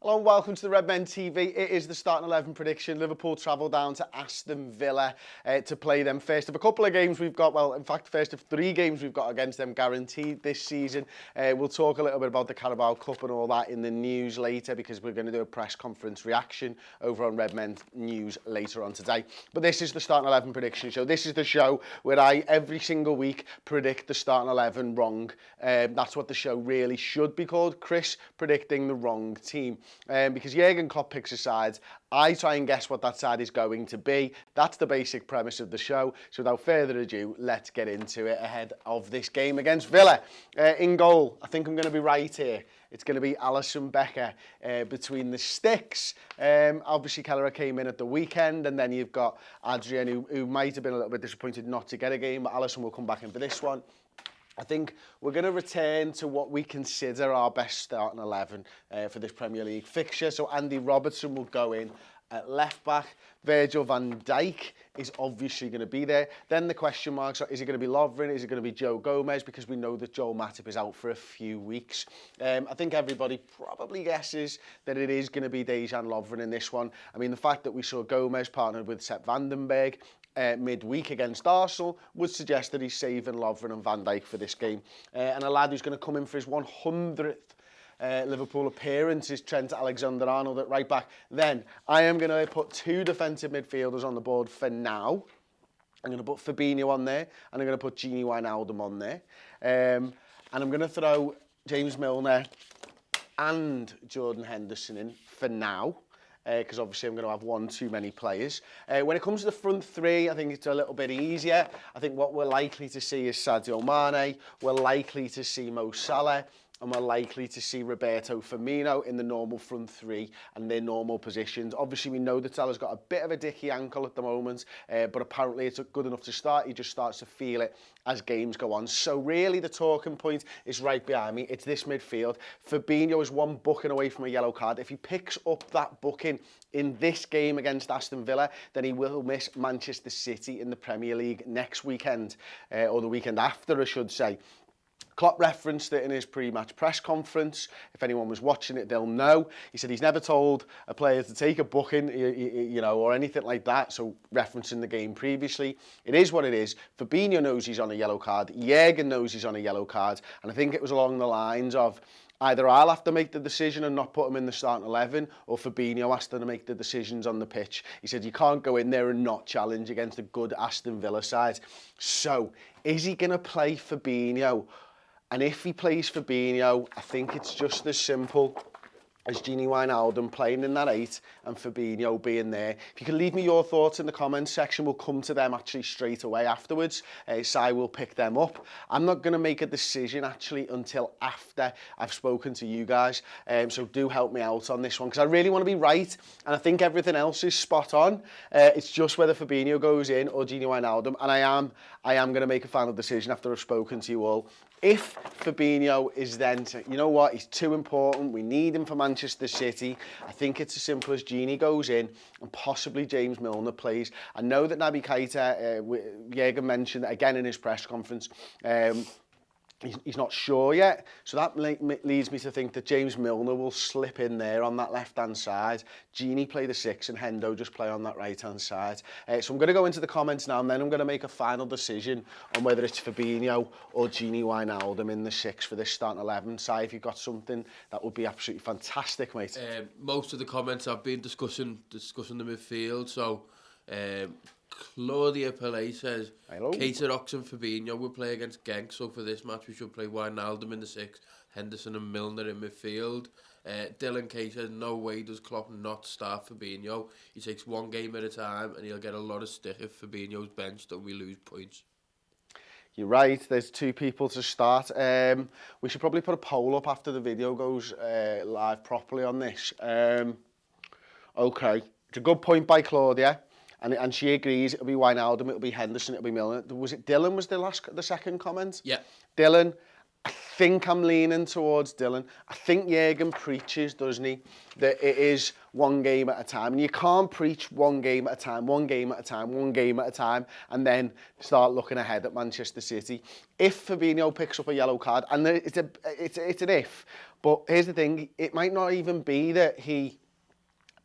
Hello and welcome to the Redmen TV. It is the starting 11 prediction. Liverpool travel down to Aston Villa to play them first of a couple of games we've got. Well, in fact, first of 3 games we've got against them guaranteed this season. We'll talk a little bit about the Carabao Cup and all that in the news later because we're going to do a press conference reaction over on Redmen News later on today. But this is the starting 11 prediction show. This is the show where I, every single week, predict the starting 11 wrong. That's what the show really should be called. Chris predicting the wrong team. Because Jurgen Klopp picks a side, I try and guess what that side is going to be. That's the basic premise of the show. So without further ado, let's get into it ahead of this game against Villa. In goal, I think I'm going to be right here. It's going to be Alisson Becker between the sticks. Obviously, Keller came in at the weekend, and then you've got Adrian, who might have been a little bit disappointed not to get a game, but Alisson will come back in for this one. I think we're going to return to what we consider our best starting 11 for this Premier League fixture. So Andy Robertson will go in at left back. Virgil van Dijk is obviously going to be there. Then the question marks are, is it going to be Lovren? Is it going to be Joe Gomez? Because we know that Joel Matip is out for a few weeks. I think everybody probably guesses that it is going to be Dejan Lovren in this one. I mean, the fact that we saw Gomez partnered with Sepp Vandenberg midweek against Arsenal would suggest that he's saving Lovren and Van Dijk for this game. And a lad who's going to come in for his 100th Liverpool appearance is Trent Alexander-Arnold at right back. Then I am going to put 2 defensive midfielders on the board for now. I'm going to put Fabinho on there, and I'm going to put Gini Wijnaldum on there. And I'm going to throw James Milner and Jordan Henderson in for now. Because obviously I'm going to have one too many players. When it comes to the front 3, I think it's a little bit easier. I think what we're likely to see is Sadio Mane, we're likely to see Mo Salah, and we're likely to see Roberto Firmino in the normal front 3 and their normal positions. Obviously, we know that Salah's got a bit of a dicky ankle at the moment, but apparently it's good enough to start. He just starts to feel it as games go on. So really, the talking point is right behind me. It's this midfield. Fabinho is 1 booking away from a yellow card. If he picks up that booking in this game against Aston Villa, then he will miss Manchester City in the Premier League next weekend, or the weekend after, I should say. Klopp referenced it in his pre-match press conference. If anyone was watching it, they'll know. He said he's never told a player to take a booking, you know, or anything like that. So referencing the game previously, it is what it is. Fabinho knows he's on a yellow card. Jurgen knows he's on a yellow card. And I think it was along the lines of either I'll have to make the decision and not put him in the starting 11, or Fabinho has to make the decisions on the pitch. He said you can't go in there and not challenge against a good Aston Villa side. So is he going to play Fabinho? And if he plays Fabinho, I think it's just as simple as Gini Wijnaldum playing in that 8 and Fabinho being there. If you can leave me your thoughts in the comments section, we'll come to them actually straight away afterwards. Si will pick them up. I'm not going to make a decision actually until after I've spoken to you guys. So do help me out on this one, because I really want to be right. And I think everything else is spot on. It's just whether Fabinho goes in or Gini Wijnaldum. And I am going to make a final decision after I've spoken to you all. If Fabinho is then, you know what, he's too important, we need him for Manchester City, I think it's as simple as Gini goes in and possibly James Milner plays. I know that Naby Keita, Jurgen mentioned again in his press conference, he's not sure yet, so that leads me to think that James Milner will slip in there on that left-hand side. Gini play the 6 and Hendo just play on that right-hand side. So I'm going to go into the comments now, and then I'm going to make a final decision on whether it's Fabinho or Gini Wijnaldum in the 6 for this starting 11. Si, if you've got something, that would be absolutely fantastic, mate. Most of the comments I've been discussing the midfield, so Claudia Pele says, Keita, Ox and Fabinho will play against Genk, so for this match we should play Wijnaldum in the 6, Henderson and Milner in midfield. Dylan K says, no way does Klopp not start Fabinho. He takes 1 game at a time and he'll get a lot of stick if Fabinho's benched and we lose points. You're right, there's 2 people to start. We should probably put a poll up after the video goes live properly on this. Okay, it's a good point by Claudia. And she agrees it'll be Wijnaldum, it'll be Henderson, it'll be Milner. Was it Dylan was the second comment? Yeah. Dylan, I think I'm leaning towards Dylan. I think Jurgen preaches, doesn't he, that it is 1 game at a time. And you can't preach 1 game at a time, 1 game at a time, 1 game at a time, and then start looking ahead at Manchester City. If Fabinho picks up a yellow card, and it's an if, But here's the thing, it might not even be that he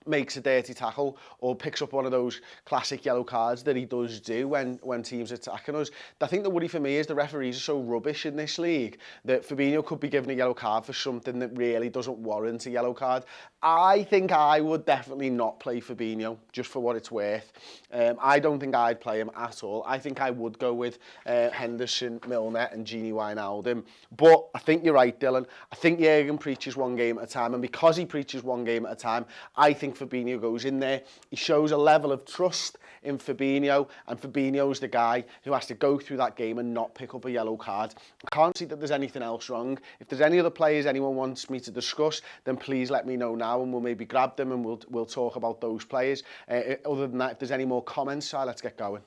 makes a dirty tackle or picks up one of those classic yellow cards that he does do when teams are attacking us. I think the worry for me is the referees are so rubbish in this league that Fabinho could be given a yellow card for something that really doesn't warrant a yellow card. I think I would definitely not play Fabinho, just for what it's worth. I don't think I'd play him at all. I think I would go with Henderson, Milner and Gini Wijnaldum. But I think you're right, Dylan. I think Jurgen preaches one game at a time, and because he preaches one game at a time, I think Fabinho goes in there. He shows a level of trust in Fabinho, and Fabinho's the guy who has to go through that game and not pick up a yellow card. I can't see that there's anything else wrong. If there's any other players anyone wants me to discuss, then please let me know now, and we'll maybe grab them and we'll talk about those players. Other than that, if there's any more comments, let's get going.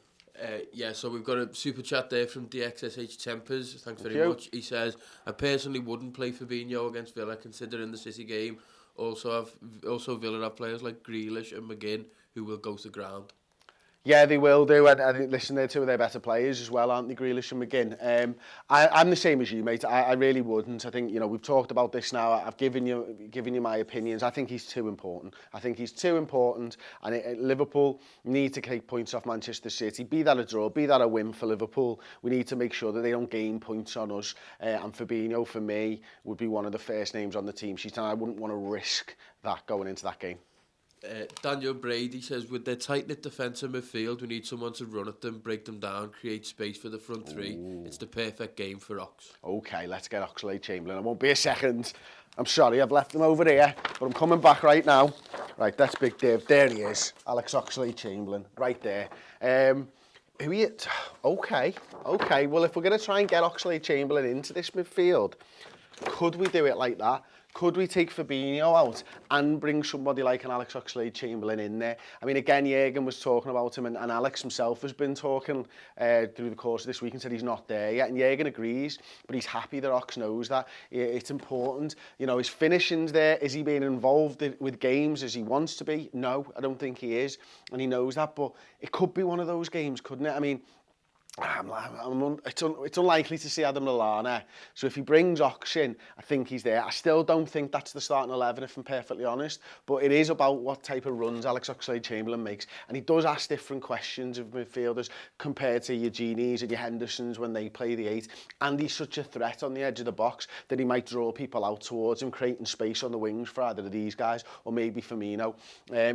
Yeah, so we've got a super chat there from DXSH Tempers. Thanks very much. He says, I personally wouldn't play Fabinho against Villa, considering the City game. Also Villa have players like Grealish and McGinn who will go to ground. Yeah, they will do, and listen, they're two of their better players as well, aren't they, Grealish and McGinn? I'm the same as you, mate. I really wouldn't. I think, we've talked about this now. I've given you my opinions. I think he's too important. And Liverpool need to take points off Manchester City. Be that a draw, be that a win for Liverpool. We need to make sure that they don't gain points on us. And Fabinho, for me, would be one of the first names on the team sheet, and I wouldn't want to risk that going into that game. Daniel Brady says, with their tight-knit defensive midfield, we need someone to run at them, break them down, create space for the front three. Ooh. It's the perfect game for Ox. OK, let's get Oxlade-Chamberlain. I won't be a second. I'm sorry, I've left him over here, but I'm coming back right now. Right, that's Big Dave. There he is, Alex Oxlade-Chamberlain, right there. Who he is? OK. Well, if we're going to try and get Oxlade-Chamberlain into this midfield, could we do it like that? Could we take Fabinho out and bring somebody like an Alex Oxlade-Chamberlain in there? I mean, again, Jurgen was talking about him, and Alex himself has been talking through the course of this week and said he's not there yet. And Jurgen agrees, but he's happy that Ox knows that. It's important. His finishing's there. Is he being involved with games as he wants to be? No, I don't think he is. And he knows that, but it could be one of those games, couldn't it? I mean, it's unlikely to see Adam Lallana. So if he brings Ox in, I think he's there. I still don't think that's the starting 11, if I'm perfectly honest. But it is about what type of runs Alex Oxlade-Chamberlain makes. And he does ask different questions of midfielders compared to your Ginis and your Hendersons when they play the 8. And he's such a threat on the edge of the box that he might draw people out towards him, creating space on the wings for either of these guys or maybe Firmino.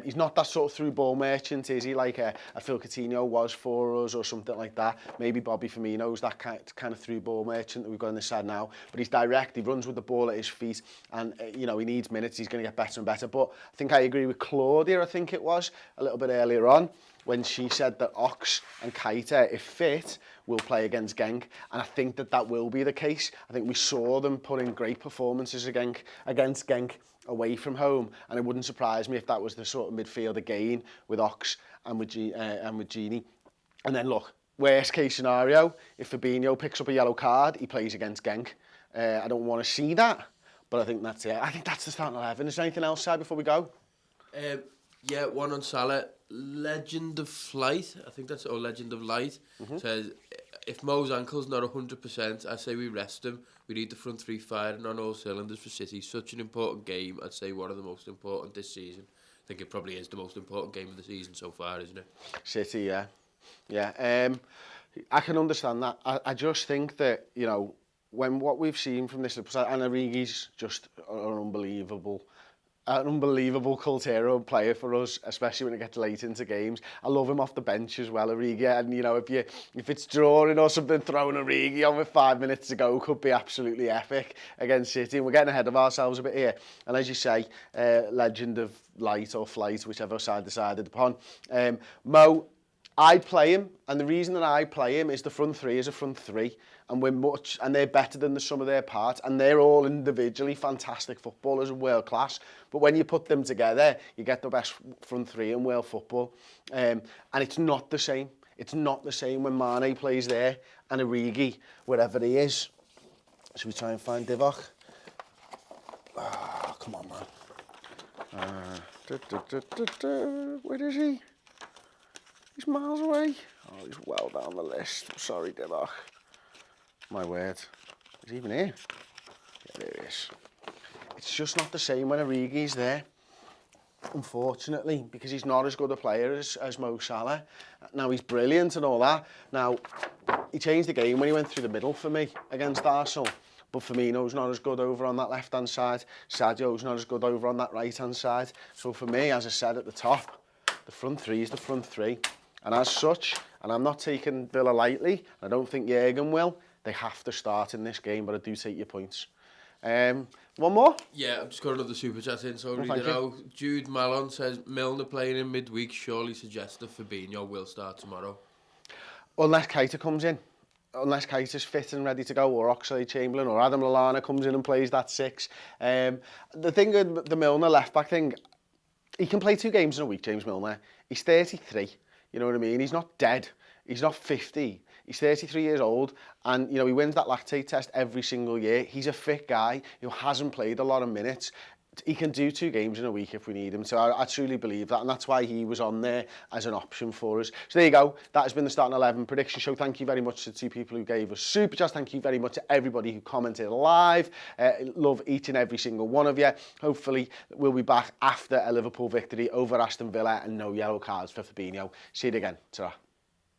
He's not that sort of through ball merchant, is he? Like a Phil Coutinho was for us or something like that. Maybe Bobby Firmino's that kind of through ball merchant that we've got on this side now. But he's direct, he runs with the ball at his feet, and he needs minutes, he's going to get better and better. But I think I agree with Claudia, I think it was, a little bit earlier on, when she said that Ox and Keita, if fit, will play against Genk. And I think that will be the case. I think we saw them put in great performances against Genk away from home, and it wouldn't surprise me if that was the sort of midfield again with Ox and with Gini. And then look, worst case scenario, if Fabinho picks up a yellow card, he plays against Genk. I don't want to see that, but I think that's it. I think that's the starting 11. Is there anything else, Side, before we go? Yeah, one on Salah. Legend of Flight, I think that's, or Legend of Light, says, if Mo's ankle's not 100%, I say we rest him. We need the front three firing on all cylinders for City. Such an important game. I'd say one of the most important this season. I think it probably is the most important game of the season so far, isn't it? City, yeah. Yeah, I can understand that. I just think that, when what we've seen from this, and Origi's just an unbelievable Coltero player for us, especially when it gets late into games. I love him off the bench as well, Origi. And, if it's drawing or something, throwing Origi on with 5 minutes to go could be absolutely epic against City. And we're getting ahead of ourselves a bit here. And as you say, Legend of Light or Flight, whichever side decided upon. Mo, I play him, and the reason that I play him is the front three is a front three, and they're better than the sum of their parts, and they're all individually fantastic footballers and world class. But when you put them together, you get the best front three in world football, and it's not the same. It's not the same when Mane plays there and Origi, wherever he is. Should we try and find Divock? Oh, come on, man. Where is he? He's miles away. Oh, he's well down the list. I'm sorry, Divock. My word. Is he even here? Yeah, there he is. it's just not the same when Origi's there. Unfortunately, because he's not as good a player as Mo Salah. Now, he's brilliant and all that. Now, he changed the game when he went through the middle for me against Arsenal. But Firmino's not as good over on that left-hand side. Sadio's not as good over on that right-hand side. So for me, as I said at the top, the front three is the front three. And as such, and I'm not taking Villa lightly, I don't think Jurgen will, they have to start in this game, but I do take your points. One more? Yeah, I've just got another super chat in, so I'll read it out. Jude Mallon says, Milner playing in midweek surely suggests that Fabinho will start tomorrow. Unless Keita comes in. Unless Keita's fit and ready to go, or Oxlade-Chamberlain, or Adam Lallana comes in and plays that 6. The thing with the Milner left-back thing, he can play 2 games in a week, James Milner. He's 33, you know what I mean? He's not dead. He's not 50. He's 33 years old, and you know he wins that lactate test every single year. He's a fit guy who hasn't played a lot of minutes. He can do 2 games in a week if we need him. So I truly believe that, and that's why he was on there as an option for us. So there you go. That has been the Starting 11 prediction show. Thank you very much to the 2 people who gave us super chats. Thank you very much to everybody who commented live. Love each and every single one of you. Hopefully we'll be back after a Liverpool victory over Aston Villa and no yellow cards for Fabinho. See you again. Ta-ra.